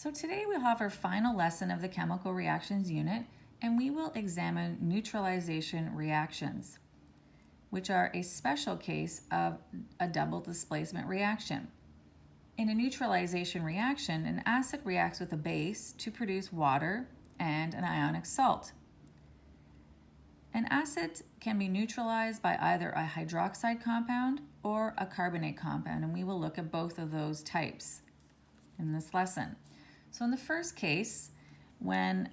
So today we'll have our final lesson of the chemical reactions unit, and we will examine neutralization reactions, which are a special case of a double displacement reaction. In a neutralization reaction, an acid reacts with a base to produce water and an ionic salt. An acid can be neutralized by either a hydroxide compound or a carbonate compound, and we will look at both of those types in this lesson. So in the first case, when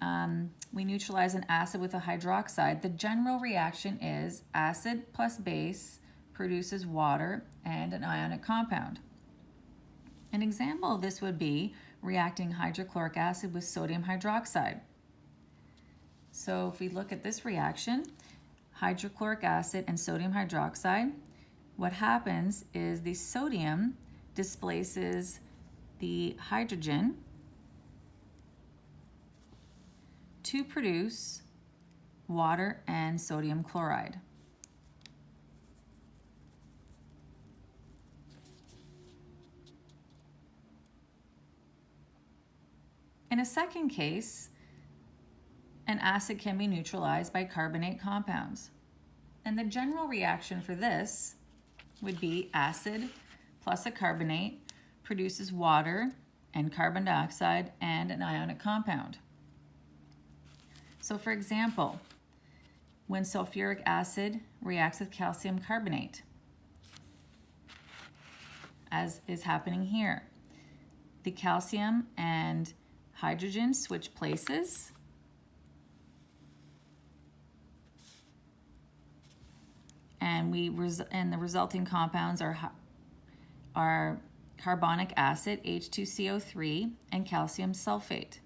we neutralize an acid with a hydroxide, the general reaction is acid plus base produces water and an ionic compound. An example of this would be reacting hydrochloric acid with sodium hydroxide. So if we look at this reaction, hydrochloric acid and sodium hydroxide, what happens is the sodium displaces the hydrogen to produce water and sodium chloride. In a second case, an acid can be neutralized by carbonate compounds. And the general reaction for this would be acid plus a carbonate produces water and carbon dioxide and an ionic compound. So for example, when sulfuric acid reacts with calcium carbonate, as is happening here, the calcium and hydrogen switch places, and the resulting compounds are carbonic acid, H2CO3, and calcium sulfate.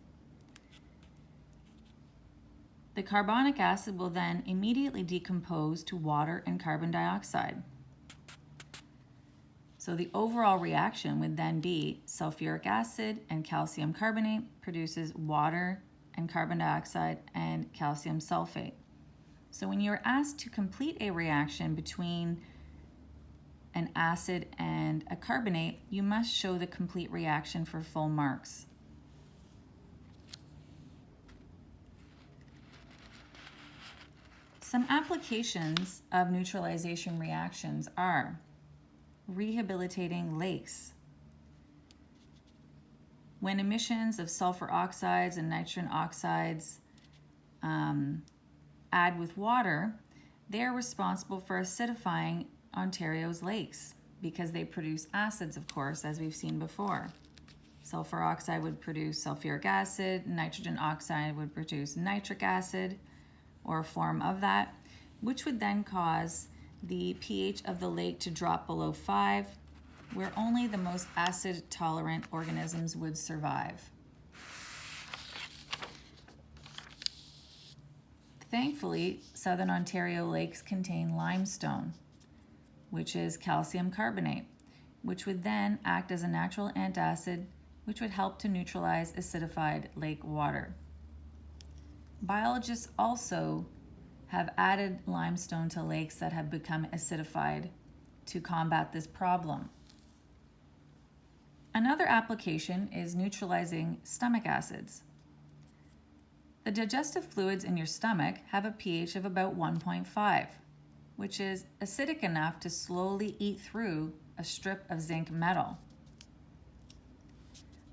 The carbonic acid will then immediately decompose to water and carbon dioxide. So the overall reaction would then be sulfuric acid and calcium carbonate produces water and carbon dioxide and calcium sulfate. So when you're asked to complete a reaction between an acid and a carbonate, you must show the complete reaction for full marks. Some applications of neutralization reactions are rehabilitating lakes. When emissions of sulfur oxides and nitrogen oxides add with water, they are responsible for acidifying Ontario's lakes because they produce acids, of course, as we've seen before. Sulfur oxide would produce sulfuric acid, nitrogen oxide would produce nitric acid, or a form of that, which would then cause the pH of the lake to drop below 5, where only the most acid-tolerant organisms would survive. Thankfully, southern Ontario lakes contain limestone, which is calcium carbonate, which would then act as a natural antacid, which would help to neutralize acidified lake water. Biologists also have added limestone to lakes that have become acidified to combat this problem. Another application is neutralizing stomach acids. The digestive fluids in your stomach have a pH of about 1.5, which is acidic enough to slowly eat through a strip of zinc metal.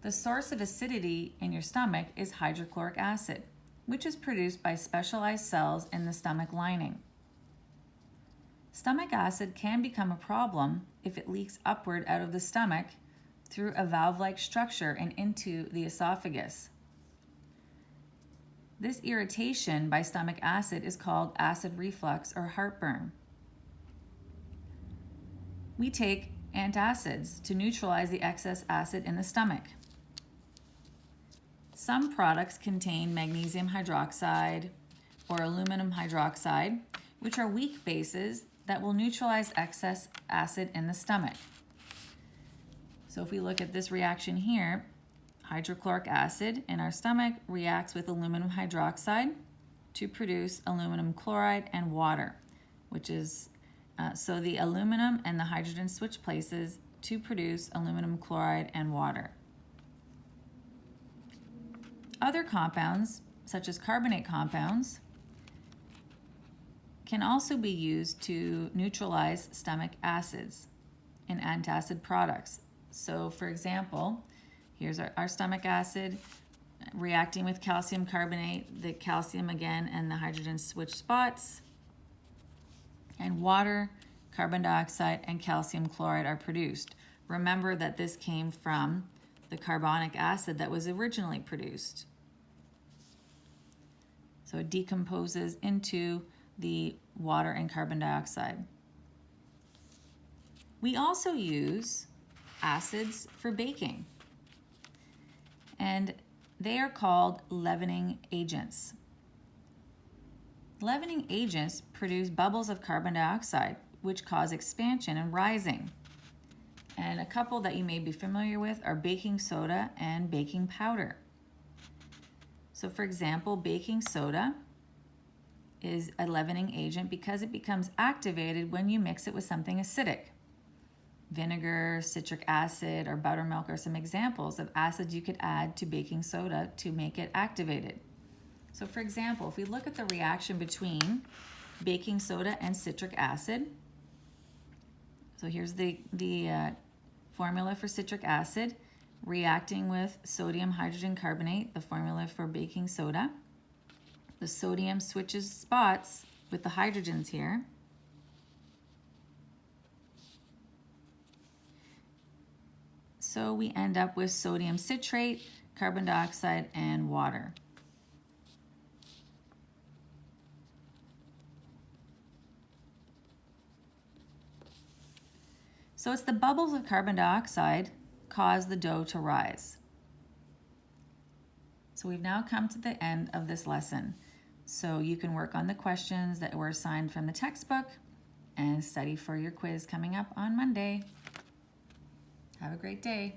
The source of acidity in your stomach is hydrochloric acid, which is produced by specialized cells in the stomach lining. Stomach acid can become a problem if it leaks upward out of the stomach through a valve-like structure and into the esophagus. This irritation by stomach acid is called acid reflux or heartburn. We take antacids to neutralize the excess acid in the stomach. Some products contain magnesium hydroxide or aluminum hydroxide, which are weak bases that will neutralize excess acid in the stomach. So if we look at this reaction here, hydrochloric acid in our stomach reacts with aluminum hydroxide to produce aluminum chloride and water, which is, so the aluminum and the hydrogen switch places to produce aluminum chloride and water. Other compounds, such as carbonate compounds, can also be used to neutralize stomach acids in antacid products. So for example, here's our stomach acid reacting with calcium carbonate. The calcium again and the hydrogen switch spots, and water, carbon dioxide, and calcium chloride are produced. Remember that this came from the carbonic acid that was originally produced. So it decomposes into the water and carbon dioxide. We also use acids for baking, and they are called leavening agents. Leavening agents produce bubbles of carbon dioxide, which cause expansion and rising. And a couple that you may be familiar with are baking soda and baking powder. So for example, baking soda is a leavening agent because it becomes activated when you mix it with something acidic. Vinegar, citric acid, or buttermilk are some examples of acids you could add to baking soda to make it activated. So for example, if we look at the reaction between baking soda and citric acid, so here's the formula for citric acid reacting with sodium hydrogen carbonate, the formula for baking soda. The sodium switches spots with the hydrogens here. So we end up with sodium citrate, carbon dioxide, and water. So it's the bubbles of carbon dioxide cause the dough to rise. So we've now come to the end of this lesson. So you can work on the questions that were assigned from the textbook and study for your quiz coming up on Monday. Have a great day.